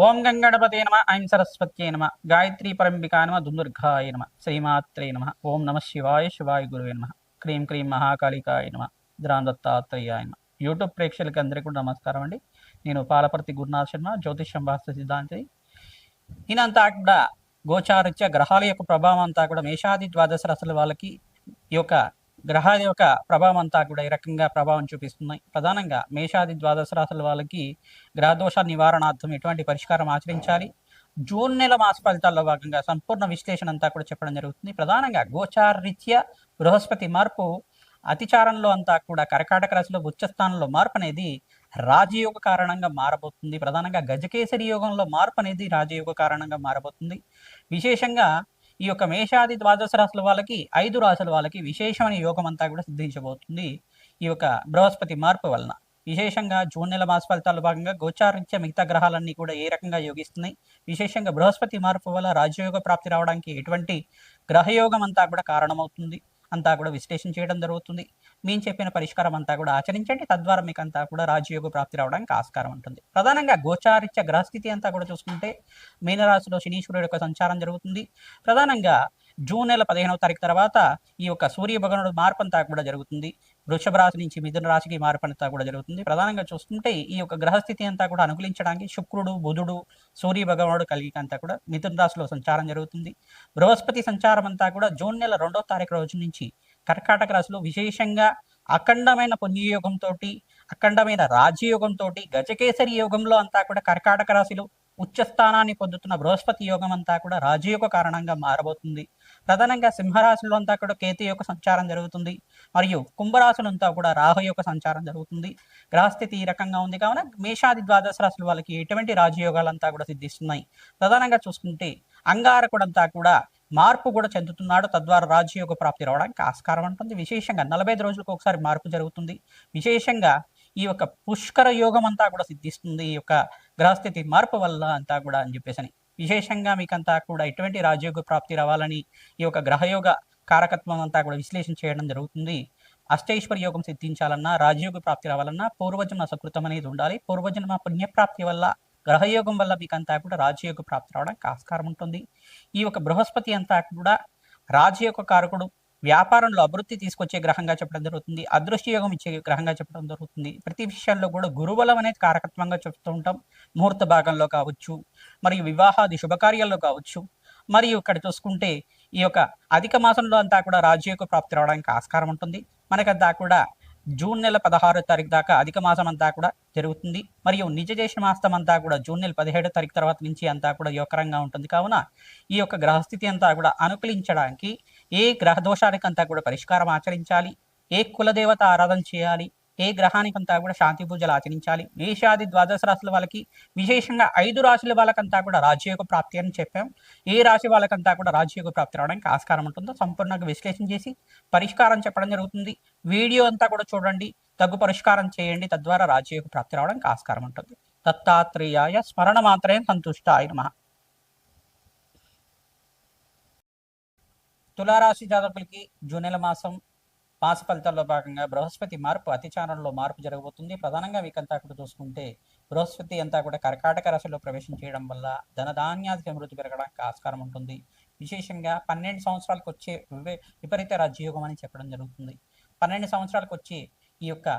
ఓం గంగణపతే నమ ఐం సరస్వత్యై నమ గాయత్రీ పరంబికా నమ దుందుర్గాయ నమ శ్రీమాత్రే నమ ఓం నమ శివాయ శివాయ గురువే నమ క్రీం క్రీం మహాకాళికాయ నమ దత్తాత్రేయాయ నమ. యూట్యూబ్ ప్రేక్షకులకి అందరికీ కూడా నమస్కారం అండి. నేను పాలపర్తి గురునాథ్ శర్మ, జ్యోతిష్యం వాస్తు సిద్ధాంతి. ఈయనంతా కూడా గోచారిత్య గ్రహాల యొక్క ప్రభావం అంతా కూడా మేషాది ద్వాదశ రాశుల వాళ్ళకి ఈ యొక్క గ్రహాల యొక్క ప్రభావం అంతా కూడా ఈ రకంగా ప్రభావం చూపిస్తున్నాయి. ప్రధానంగా మేషాది ద్వాదశ రాశుల వాళ్ళకి గ్రహదోష నివారణార్థం ఎటువంటి పరిష్కారం ఆచరించాలి, జూన్ నెల మాస ఫలితాల్లో భాగంగా సంపూర్ణ విశ్లేషణ అంతా కూడా చెప్పడం జరుగుతుంది. ప్రధానంగా గోచారరీత్యా బృహస్పతి మార్పు అతిచారంలో అంతా కూడా కర్కాటక రాశిలో ఉచ్చస్థానంలో మార్పు అనేది రాజయోగ కారణంగా మారబోతుంది. ప్రధానంగా గజకేసరి యోగంలో మార్పు అనేది రాజయోగ కారణంగా మారబోతుంది. విశేషంగా ఈ యొక్క మేషాది ద్వాదశ రాశుల వాళ్ళకి 5 రాశుల వాళ్ళకి విశేషమైన యోగం అంతా కూడా సిద్ధించబోతుంది ఈ యొక్క బృహస్పతి మార్పు వలన. విశేషంగా జూన్ నెల మాస ఫలితాల భాగంగా గోచారించే మిగతా గ్రహాలన్నీ కూడా ఏ రకంగా యోగిస్తున్నాయి, విశేషంగా బృహస్పతి మార్పు వల్ల రాజయోగ ప్రాప్తి రావడానికి ఎటువంటి గ్రహయోగం అంతా కూడా కారణమవుతుంది అంతా కూడా విశ్లేషణ చేయడం జరుగుతుంది. మేము చెప్పిన పరిష్కారం అంతా కూడా ఆచరించండి, తద్వారా మీకు అంతా కూడా రాజయోగ ప్రాప్తి రావడానికి ఆస్కారం ఉంటుంది. ప్రధానంగా గోచారిత్య గ్రహస్థితి అంతా కూడా చూసుకుంటే మీనరాశిలో శనీశ్వరుడు యొక్క సంచారం జరుగుతుంది. ప్రధానంగా జూన్ నెల 15వ తారీఖు తర్వాత ఈ యొక్క సూర్య భగవానుడు మార్పు అంతా కూడా జరుగుతుంది. వృషభ రాశి నుంచి మిథున రాశికి మార్పు అంతా కూడా జరుగుతుంది. ప్రధానంగా చూసుకుంటే ఈ యొక్క గ్రహస్థితి అంతా కూడా అనుకూలించడానికి శుక్రుడు, బుధుడు, సూర్య భగవానుడు కలిగి అంతా కూడా మిథున రాశిలో సంచారం జరుగుతుంది. బృహస్పతి సంచారం అంతా కూడా జూన్ నెల 2వ తారీఖు రోజు నుంచి కర్కాటక రాశిలో విశేషంగా అఖండమైన పుణ్యయోగంతో, అఖండమైన రాజయోగంతో, గజకేసరి యోగంలో అంతా కూడా కర్కాటక రాశిలో ఉచ్చస్థానాన్ని పొందుతున్న బృహస్పతి యోగం అంతా కూడా రాజయోగ కారణంగా మారబోతుంది. ప్రధానంగా సింహరాశిలో అంతా కూడా కేతు యొక్క సంచారం జరుగుతుంది, మరియు కుంభరాశులు అంతా కూడా రాహు యొక్క సంచారం జరుగుతుంది. గ్రహస్థితి ఈ రకంగా ఉంది కావున మేషాది ద్వాదశ రాశుల వాళ్ళకి ఎటువంటి రాజయోగాలంతా కూడా సిద్ధిస్తున్నాయి. ప్రధానంగా చూసుకుంటే అంగారకుడంతా కూడా మార్పు కూడా చెందుతున్నాడు, తద్వారా రాజయోగ ప్రాప్తి రావడానికి ఆస్కారం ఉంటుంది. విశేషంగా 45 రోజులకు ఒకసారి మార్పు జరుగుతుంది. విశేషంగా ఈ యొక్క పుష్కర యోగం అంతా కూడా సిద్ధిస్తుంది ఈ యొక్క గ్రహస్థితి మార్పు వల్ల అంతా కూడా అని చెప్పేసి. విశేషంగా మీకంతా కూడా ఎటువంటి రాజయోగ ప్రాప్తి రావాలని ఈ యొక్క గ్రహయోగ కారకత్వం అంతా కూడా విశ్లేషణ చేయడం జరుగుతుంది. అష్టైశ్వర్య యోగం సిద్ధించాలన్నా, రాజయోగ ప్రాప్తి రావాలన్నా పూర్వజన్మ సకృతం అనేది ఉండాలి. పూర్వజన్మ పుణ్యప్రాప్తి వల్ల, గ్రహయోగం వల్ల మీకంతా కూడా రాజయోగ ప్రాప్తి రావడానికి ఆస్కారం ఉంటుంది. ఈ యొక్క బృహస్పతి అంతా కూడా రాజయోగ కారకుడు, వ్యాపారంలో అభివృద్ధి తీసుకొచ్చే గ్రహంగా చెప్పడం జరుగుతుంది. అదృష్ట యోగం ఇచ్చే గ్రహంగా చెప్పడం జరుగుతుంది. ప్రతి విషయాల్లో కూడా గురుబలం అనేది కారకత్వంగా చెప్తూ ఉంటాం. ముహూర్త భాగంలో కావచ్చు, మరియు వివాహాది శుభకార్యాల్లో కావచ్చు, మరియు ఇక్కడ చూసుకుంటే ఈ యొక్క అధిక మాసంలో అంతా కూడా రాజయోగ ప్రాప్తి రావడానికి ఆస్కారం ఉంటుంది. మనకంతా కూడా జూన్ నెల 16వ తారీఖు దాకా అధిక మాసం అంతా కూడా జరుగుతుంది. మరియు నిజ మాసం అంతా కూడా జూన్ నెల 17వ తారీఖు తర్వాత నుంచి అంతా కూడా యోగకరంగా ఉంటుంది. కావున ఈ యొక్క గ్రహస్థితి అంతా కూడా అనుకూలించడానికి ఏ గ్రహ దోషానికి అంతా కూడా పరిష్కారం ఆచరించాలి, ఏ కులదేవత ఆరాధన చేయాలి, ఏ గ్రహానికంతా కూడా శాంతి పూజలు ఆచరించాలి. మేషాది ద్వాదశ రాశుల వాళ్ళకి విశేషంగా 5 రాశుల వాళ్ళకంతా కూడా రాజయోగ ప్రాప్తి అని చెప్పాం. ఏ రాశి వాళ్ళకంతా కూడా రాజయోగ ప్రాప్తి రావడానికి ఆస్కారం ఉంటుందో సంపూర్ణంగా విశ్లేషణ చేసి పరిష్కారం చెప్పడం జరుగుతుంది. వీడియో అంతా కూడా చూడండి, తగ్గు పరిష్కారం చేయండి, తద్వారా రాజయోగ ప్రాప్తి రావడానికి ఆస్కారం ఉంటుంది. దత్తాత్రేయాయ స్మరణ మాత్రమే సంతుష్టాయ నమః. తులారాశి జాతకులకి జూన్ నెల మాస ఫలితాల్లో భాగంగా బృహస్పతి మార్పు అతిచారంలో మార్పు జరగబోతుంది. ప్రధానంగా మీకంతా కూడా చూసుకుంటే బృహస్పతి అంతా కూడా కర్కాటక రాశిలో ప్రవేశం చేయడం వల్ల ధనధాన్యాది సమృద్ధి పెరగడానికి ఆస్కారం ఉంటుంది. విశేషంగా 12 సంవత్సరాలకు వచ్చే విపరీత రాజయోగం అని చెప్పడం జరుగుతుంది. 12 సంవత్సరాలకు వచ్చే ఈ యొక్క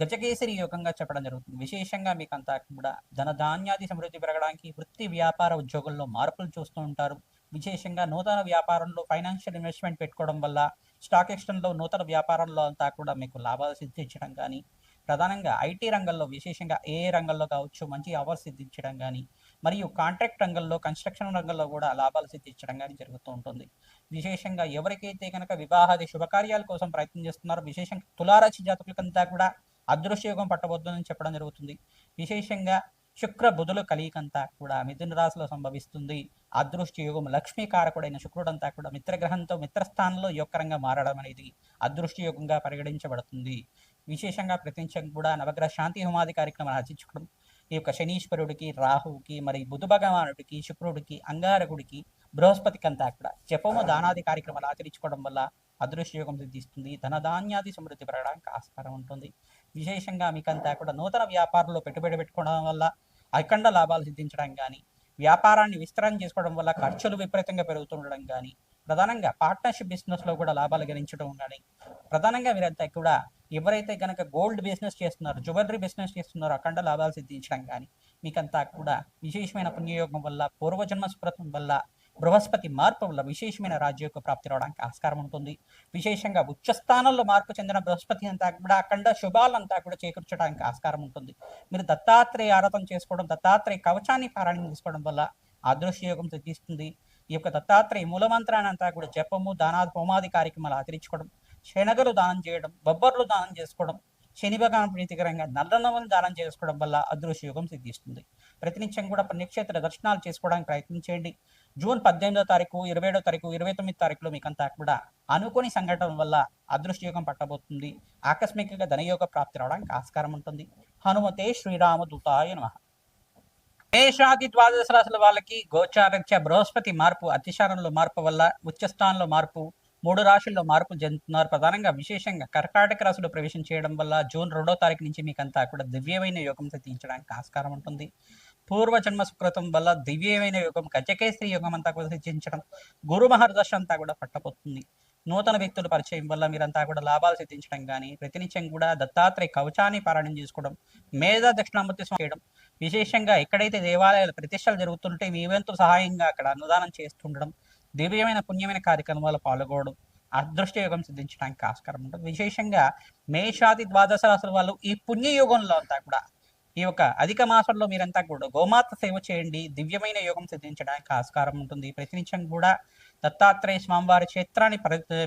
గజకేసరి యోగంగా చెప్పడం జరుగుతుంది. విశేషంగా మీకంతా కూడా ధనధాన్యాది సమృద్ధి పెరగడానికి, వృత్తి వ్యాపార ఉద్యోగంలో మార్పులు చూస్తూ ఉంటారు. విశేషంగా నూతన వ్యాపారంలో ఫైనాన్షియల్ ఇన్వెస్ట్మెంట్ పెట్టుకోవడం వల్ల, స్టాక్ ఎక్స్చేంజ్లో నూతన వ్యాపారంలో అంతా కూడా మీకు లాభాలు సిద్ధించడం కానీ, ప్రధానంగా ఐటీ రంగంలో విశేషంగా ఏ రంగంలో కావచ్చు మంచి అవర్స్ సిద్ధించడం కానీ, మరియు కాంట్రాక్ట్ రంగంలో, కన్స్ట్రక్షన్ రంగంలో కూడా లాభాలు సిద్ధించడం కానీ జరుగుతూ ఉంటుంది. విశేషంగా ఎవరికైతే కనుక వివాహాది శుభకార్యాల కోసం ప్రయత్నం చేస్తున్నారో, విశేషంగా తులారాశి జాతకులకంతా కూడా అదృష్టయోగం పట్టబోతుందని చెప్పడం జరుగుతుంది. విశేషంగా శుక్ర బుధులు కలియికంతా కూడా మిథున రాశిలో సంభవిస్తుంది. అదృష్ట యోగం లక్ష్మీకారకుడైన శుక్రుడంతా కూడా మిత్రగ్రహంతో మిత్రస్థానంలో యోగకరంగా మారడం అనేది అదృష్ట యోగంగా పరిగణించబడుతుంది. విశేషంగా ప్రతినిత్యం కూడా నవగ్రహ శాంతి హోమాది కార్యక్రమాలు ఆచరించడం ఈ యొక్క శనీశ్వరుడికి, రాహువుకి, మరి బుధ భగవానుడికి, శుక్రుడికి, అంగారకుడికి, బృహస్పతికి అంతా కూడా జపము దానాది కార్యక్రమాలు ఆచరించుకోవడం వల్ల అదృష్ట యోగం సిద్ధిస్తుంది. ధనధాన్యాది సమృద్ధి పెరగడానికి ఆస్కారం ఉంటుంది. విశేషంగా మీకంతా కూడా నూతన వ్యాపారంలో పెట్టుబడి పెట్టుకోవడం వల్ల అఖండ లాభాలు సిద్ధించడం కానీ, వ్యాపారాన్ని విస్తరణ చేసుకోవడం వల్ల ఖర్చులు విపరీతంగా పెరుగుతుండడం కానీ, ప్రధానంగా పార్ట్నర్షిప్ బిజినెస్లో కూడా లాభాలు గణించడం కానీ, ప్రధానంగా వీరంతా కూడా ఎవరైతే కనుక గోల్డ్ బిజినెస్ చేస్తున్నారో, జ్యువెలరీ బిజినెస్ చేస్తున్నారో అఖండ లాభాలు సిద్ధించడం కానీ, మీకంతా కూడా విశేషమైన పుణ్యయోగం వల్ల, పూర్వజన్మ స్మృతం వల్ల, బృహస్పతి మార్పు వల్ల విశేషమైన రాజ్యోగ ప్రాప్తి రావడానికి ఆస్కారం ఉంటుంది. విశేషంగా ఉచ్చస్థానంలో మార్పు చెందిన బృహస్పతి అంతా కూడా అఖండ శుభాలంతా కూడా చేకూర్చడానికి ఆస్కారం ఉంటుంది. మీరు దత్తాత్రేయ ఆరాధన చేసుకోవడం, దత్తాత్రేయ కవచాన్ని పారాయణం చేసుకోవడం వల్ల అదృశ్య యోగం సిద్ధిస్తుంది. ఈ యొక్క దత్తాత్రేయ మూలమంత్రాన్ని అంతా కూడా జపము, దానాది హోమాది కార్యక్రమాలు ఆచరించుకోవడం, శనగలు దానం చేయడం, బొబ్బర్లు దానం చేసుకోవడం, శని భగవాన్ ప్రీతికరంగా నల్లనవలు దానం చేసుకోవడం వల్ల అదృశ్య యోగం సిద్ధిస్తుంది. ప్రతినిత్యం కూడా పుణ్యక్షేత్ర దర్శనాలు చేసుకోవడానికి ప్రయత్నించండి. జూన్ 18వ తారీఖు, 27వ తారీఖు, 29వ తారీఖులో మీకంతా కూడా అనుకోని సంఘటన వల్ల అదృష్ట యోగం పట్టబోతుంది. ఆకస్మికంగా ధనయోగ ప్రాప్తి రావడానికి ఆస్కారం ఉంటుంది. హనుమతే శ్రీరామదూతాయ నమః. మేషాది ద్వాదశ రాశుల వాళ్ళకి గోచారత్య బృహస్పతి మార్పు, అతిశారంలో మార్పు వల్ల ఉచ్చస్థానంలో మార్పు, 3 రాశుల్లో మార్పులు చెందుతున్నారు. ప్రధానంగా విశేషంగా కర్కాటక రాశిలో ప్రవేశం చేయడం వల్ల జూన్ 2వ తారీఖు నుంచి మీకంతా కూడా దివ్యమైన యోగం సిద్ధించడానికి ఆస్కారం ఉంటుంది. పూర్వజన్మ సుకృతం వల్ల దివ్యమైన యోగం, గజకేశ్వరి యోగం అంతా కూడా సిద్ధించడం, గురు మహర్దశ అంతా కూడా పట్టబోతుంది. నూతన వ్యక్తుల పరిచయం వల్ల మీరంతా కూడా లాభాలు సిద్ధించడం కానీ, ప్రతినిత్యం కూడా దత్తాత్రేయ కవచాన్ని పారాయణం చేసుకోవడం, మేధా దక్షిణామూర్తి చేయడం, విశేషంగా ఎక్కడైతే దేవాలయాలు ప్రతిష్టలు జరుగుతుంటే మీ వంతు సహాయంగా అక్కడ అన్నదానం చేస్తుండడం, దివ్యమైన పుణ్యమైన కార్యక్రమాల్లో పాల్గొనడం, అదృష్ట యోగం సిద్ధించడానికి ఆస్కారం ఉంటుంది. విశేషంగా మేషాది ద్వాదశ రాశుల వాళ్ళు ఈ పుణ్యయోగంలో అంతా కూడా ఈ యొక్క అధిక మాసంలో మీరంతా కూడా గోమాత సేవ చేయండి, దివ్యమైన యోగం సిద్ధించడానికి ఆస్కారం ఉంటుంది. ప్రతినిత్యం కూడా దత్తాత్రేయ స్వామివారి క్షేత్రాన్ని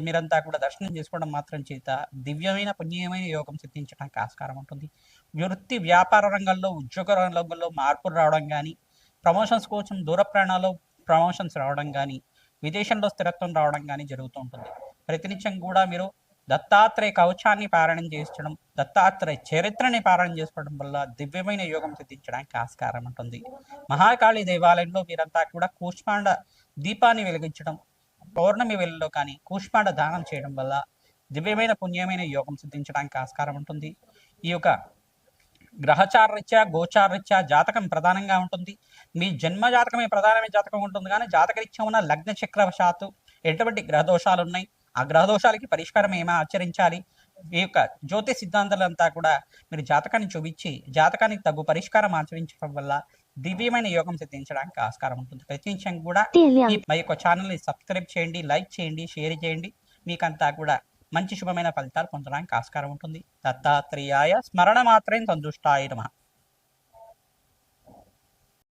మీరంతా కూడా దర్శనం చేసుకోవడం మాత్రం చేత దివ్యమైన పుణ్యమైన యోగం సిద్ధించడానికి ఆస్కారం ఉంటుంది. వృత్తి వ్యాపార రంగంలో, ఉద్యోగ రంగంలో మార్పులు రావడం కానీ, ప్రమోషన్స్ కోసం దూర ప్రయాణాల్లో ప్రమోషన్స్ రావడం కానీ, విదేశంలో స్థిరత్వం రావడం కానీ జరుగుతూ ఉంటుంది. ప్రతినిత్యం కూడా మీరు దత్తాత్రేయ కవచాన్ని పారాయణం చేయించడం, దత్తాత్రేయ చరిత్రని పారాయణం చేసుకోవడం వల్ల దివ్యమైన యోగం సిద్ధించడానికి ఆస్కారం ఉంటుంది. మహాకాళి దేవాలయంలో మీరంతా కూడా కూష్మాండ దీపాన్ని వెలిగించడం, పౌర్ణమి వేళల్లో కానీ కూష్మాండ దానం చేయడం వల్ల దివ్యమైన పుణ్యమైన యోగం సిద్ధించడానికి ఆస్కారం ఉంటుంది. ఈ యొక్క గ్రహచారరీత్యా, గోచారరీత్యా జాతకం ప్రధానంగా ఉంటుంది. మీ జన్మ జాతకమే ప్రధానమైన జాతకం ఉంటుంది, కానీ జాతకరీత్యా ఉన్న లగ్న చక్రవశాత్తు ఎటువంటి గ్రహదోషాలు ఉన్నాయి, ఆ గ్రహదోషాలకి పరిష్కారం ఏమో ఆచరించాలి, ఈ యొక్క జ్యోతిష్ సిద్ధాంతాలంతా కూడా మీరు జాతకాన్ని చూపించి జాతకానికి తగ్గు పరిష్కారం ఆచరించడం వల్ల దివ్యమైన యోగం సిద్ధించడానికి ఆస్కారం ఉంటుంది. ప్రతినిత్యం కూడా మా యొక్క ఛానల్ని సబ్స్క్రైబ్ చేయండి, లైక్ చేయండి, షేర్ చేయండి. మీకంతా కూడా మంచి శుభమైన ఫలితాలు పొందడానికి ఆస్కారం ఉంటుంది. దత్తాత్రేయాయ స్మరణ మాత్రం సంతుష్టాయ నమః.